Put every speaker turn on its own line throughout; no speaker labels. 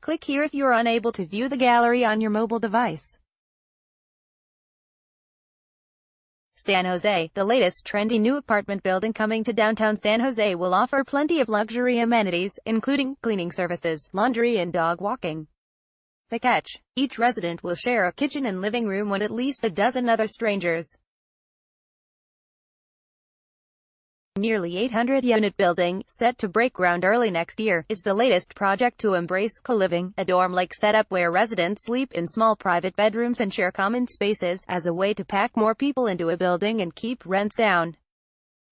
Click here if you are unable to view the gallery on your mobile device. San Jose, the latest trendy new apartment building coming to downtown San Jose will offer plenty of luxury amenities, including cleaning services, laundry and dog walking. The catch: each resident will share a kitchen and living room with at least a dozen other strangers. Nearly 800-unit building, set to break ground early next year, is the latest project to embrace co-living, a dorm-like setup where residents sleep in small private bedrooms and share common spaces, as a way to pack more people into a building and keep rents down.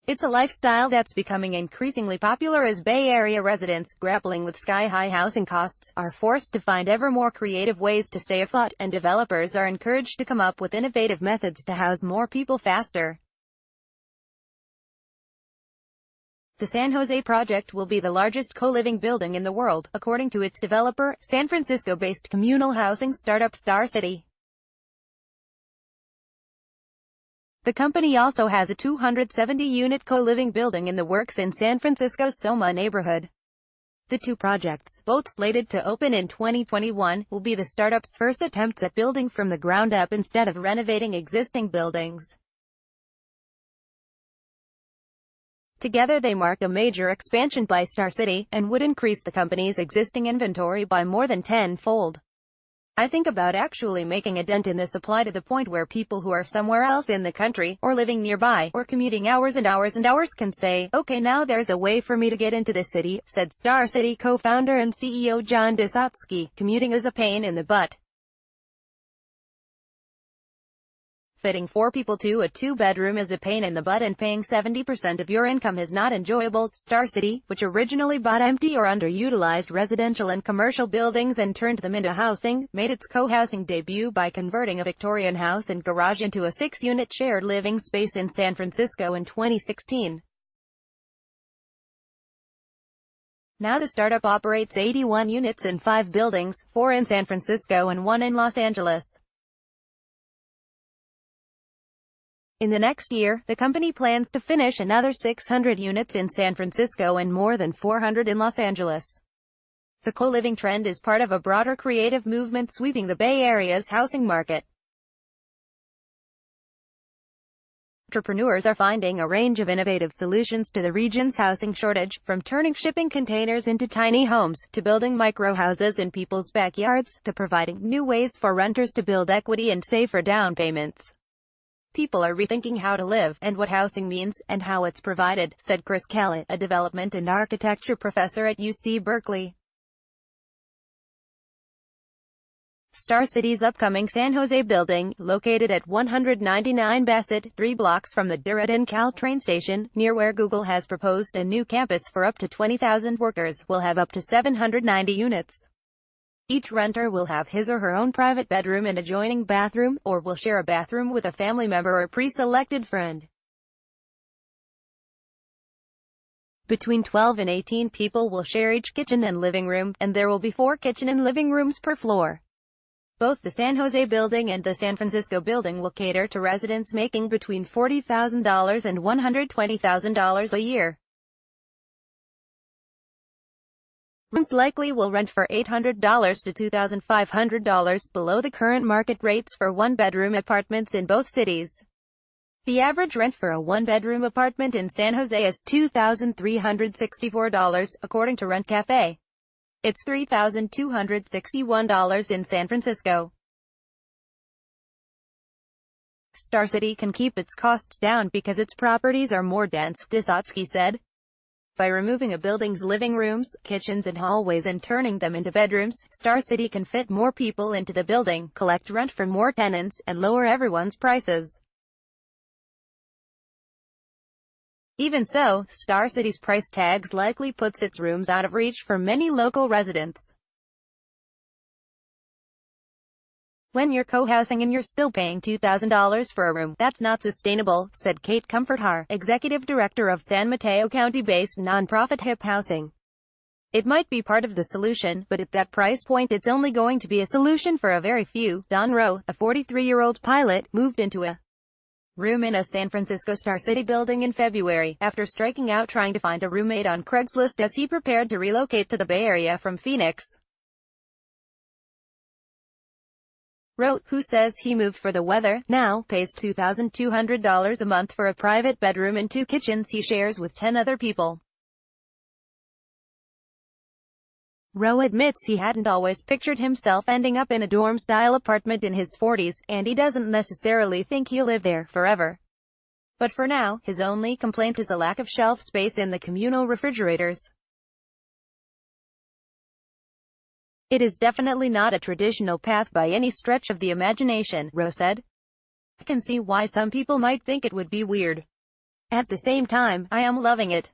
It's a lifestyle that's becoming increasingly popular as Bay Area residents, grappling with sky-high housing costs, are forced to find ever more creative ways to stay afloat, and developers are encouraged to come up with innovative methods to house more people faster. The San Jose project will be the largest co-living building in the world, according to its developer, San Francisco-based communal housing startup Star City. The company also has a 270-unit co-living building in the works in San Francisco's Soma neighborhood. The two projects, both slated to open in 2021, will be the startup's first attempts at building from the ground up instead of renovating existing buildings. Together they mark a major expansion by Star City, and would increase the company's existing inventory by more than tenfold. I think about actually making a dent in the supply to the point where people who are somewhere else in the country, or living nearby, or commuting hours and hours and hours can say, okay, now there's a way for me to get into the city, said Star City co-founder and CEO John Desotsky. Commuting is a pain in the butt. Fitting 4 people to a 2-bedroom is a pain in the butt, and paying 70% of your income is not enjoyable. Star City, which originally bought empty or underutilized residential and commercial buildings and turned them into housing, made its co-housing debut by converting a Victorian house and garage into a 6-unit shared living space in San Francisco in 2016. Now the startup operates 81 units in 5 buildings, 4 in San Francisco and 1 in Los Angeles. In the next year, the company plans to finish another 600 units in San Francisco and more than 400 in Los Angeles. The co-living trend is part of a broader creative movement sweeping the Bay Area's housing market. Entrepreneurs are finding a range of innovative solutions to the region's housing shortage, from turning shipping containers into tiny homes, to building micro-houses in people's backyards, to providing new ways for renters to build equity and save for down payments. People are rethinking how to live, and what housing means, and how it's provided, said Chris Callett, a development and architecture professor at UC Berkeley. Star City's upcoming San Jose building, located at 199 Bassett, 3 blocks from the Diridon Cal train station, near where Google has proposed a new campus for up to 20,000 workers, will have up to 790 units. Each renter will have his or her own private bedroom and adjoining bathroom, or will share a bathroom with a family member or pre-selected friend. Between 12 and 18 people will share each kitchen and living room, and there will be 4 kitchen and living rooms per floor. Both the San Jose building and the San Francisco building will cater to residents making between $40,000 and $120,000 a year. Rooms likely will rent for $800 to $2,500 below the current market rates for 1-bedroom apartments in both cities. The average rent for a 1-bedroom apartment in San Jose is $2,364, according to Rent Cafe. It's $3,261 in San Francisco. Star City can keep its costs down because its properties are more dense, Desotsky said. By removing a building's living rooms, kitchens and hallways and turning them into bedrooms, Star City can fit more people into the building, collect rent from more tenants, and lower everyone's prices. Even so, Star City's price tags likely puts its rooms out of reach for many local residents. When you're co-housing and you're still paying $2,000 for a room, that's not sustainable, said Kate Comforthar, executive director of San Mateo County-based nonprofit Hip Housing. It might be part of the solution, but at that price point it's only going to be a solution for a very few. Don Rowe, a 43-year-old pilot, moved into a room in a San Francisco Star City building in February, after striking out trying to find a roommate on Craigslist as he prepared to relocate to the Bay Area from Phoenix. wrote, who says he moved for the weather, now pays $2,200 a month for a private bedroom and 2 kitchens he shares with 10 other people. Rowe admits he hadn't always pictured himself ending up in a dorm-style apartment in his 40s, and he doesn't necessarily think he'll live there forever. But for now, his only complaint is a lack of shelf space in the communal refrigerators. It is definitely not a traditional path by any stretch of the imagination, Rowe said. I can see why some people might think it would be weird. At the same time, I am loving it.